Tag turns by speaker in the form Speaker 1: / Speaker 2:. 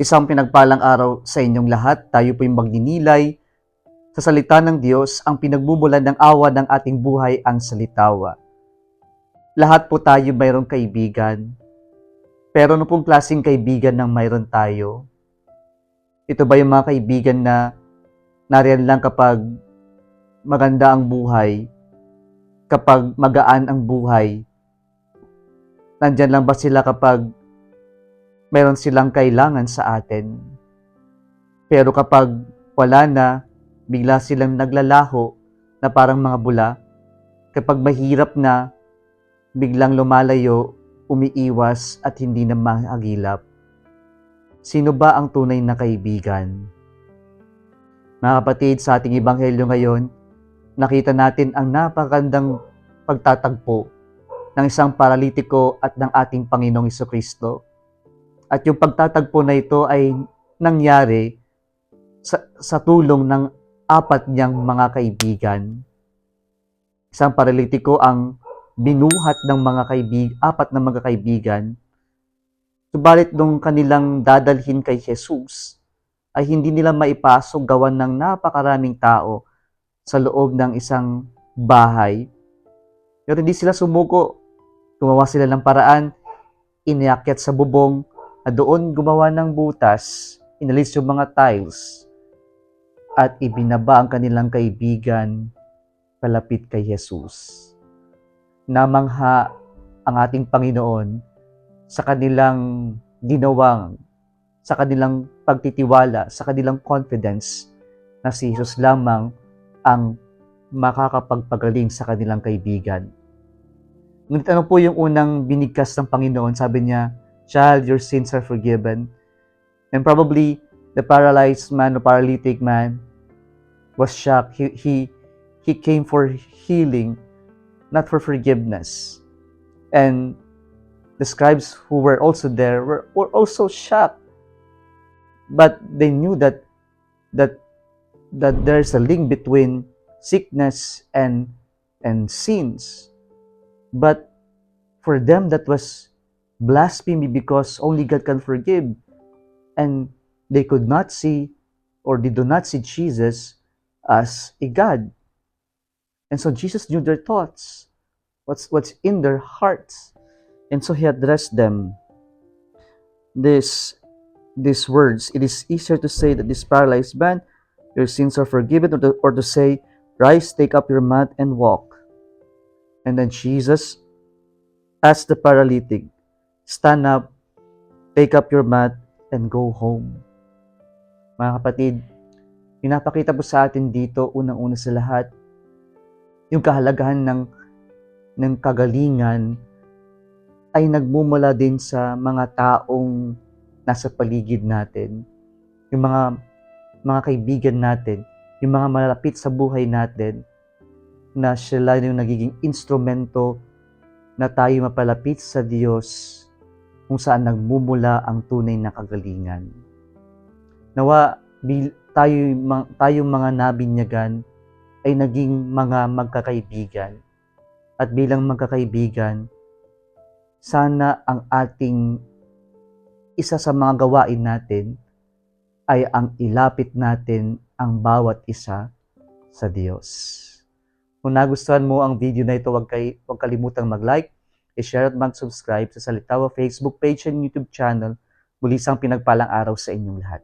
Speaker 1: Isang pinagpalang araw sa inyong lahat. Tayo po yung magninilay sa salita ng Diyos, ang pinagmumulan ng awa ng ating buhay ang salitawa. Lahat po tayo mayroong kaibigan. Pero ano pong klaseng kaibigan ng mayroon tayo? Ito ba yung mga kaibigan na nariyan lang kapag maganda ang buhay, kapag magaan ang buhay? Nandyan lang ba sila kapag mayroon silang kailangan sa atin? Pero kapag wala na, bigla silang naglalaho na parang mga bula. Kapag mahirap na, biglang lumalayo, umiiwas at hindi na mahagilap. Sino ba ang tunay na kaibigan? Mga kapatid, sa ating ebanghelyo ngayon, nakita natin ang napakagandang pagtatagpo ng isang paralitiko at ng ating Panginoong Jesucristo. At yung pagtatagpo na ito ay nangyari sa tulong ng apat niyang mga kaibigan. Isang paralitiko ang binuhat ng apat na mga kaibigan. Subalit nung kanilang dadalhin kay Jesus, ay hindi nila maipasok gawan ng napakaraming tao sa loob ng isang bahay. Pero hindi sila sumuko. Gumawa sila ng paraan, inakyat sa bubong, at doon gumawa ng butas, inalis yung mga tiles, at ibinaba ang kanilang kaibigan palapit kay Jesus. Namangha ang ating Panginoon sa kanilang ginawang, sa kanilang pagtitiwala, sa kanilang confidence na si Jesus lamang ang makakapagpagaling sa kanilang kaibigan. Ngunit ano po yung unang binigkas ng Panginoon? Sabi niya, "Child, your sins are forgiven." And probably the paralyzed man, the paralytic man, was shocked. He came for healing, not for forgiveness. And the scribes who were also there were also shocked. But they knew that there's a link between sickness and sins. But for them, that was blasphemy because only God can forgive. And they could not see, or they do not see Jesus as a God. And so Jesus knew their thoughts, what's in their hearts. And so he addressed them these words. It is easier to say that this paralyzed man, your sins are forgiven, or to say, rise, take up your mat and walk. And then Jesus asked the paralytic, stand up, take up your mat, and go home. Mga kapatid, pinapakita po sa atin dito, unang-una sa lahat, yung kahalagahan ng kagalingan ay nagmumula din sa mga taong nasa paligid natin. Yung mga kaibigan natin, yung mga malapit sa buhay natin, na sila yung nagiging instrumento na tayo mapalapit sa Diyos kung saan nagmumula ang tunay na kagalingan. Nawa tayong mga nabinyagan ay naging mga magkakaibigan. At bilang magkakaibigan, sana ang ating isa sa mga gawain natin ay ang ilapit natin ang bawat isa sa Diyos. Kung nagustuhan mo ang video na ito, huwag kalimutang mag-like, i-share at mag-subscribe sa Salitawa Facebook page and YouTube channel. Muli isang pinagpalang araw sa inyong lahat.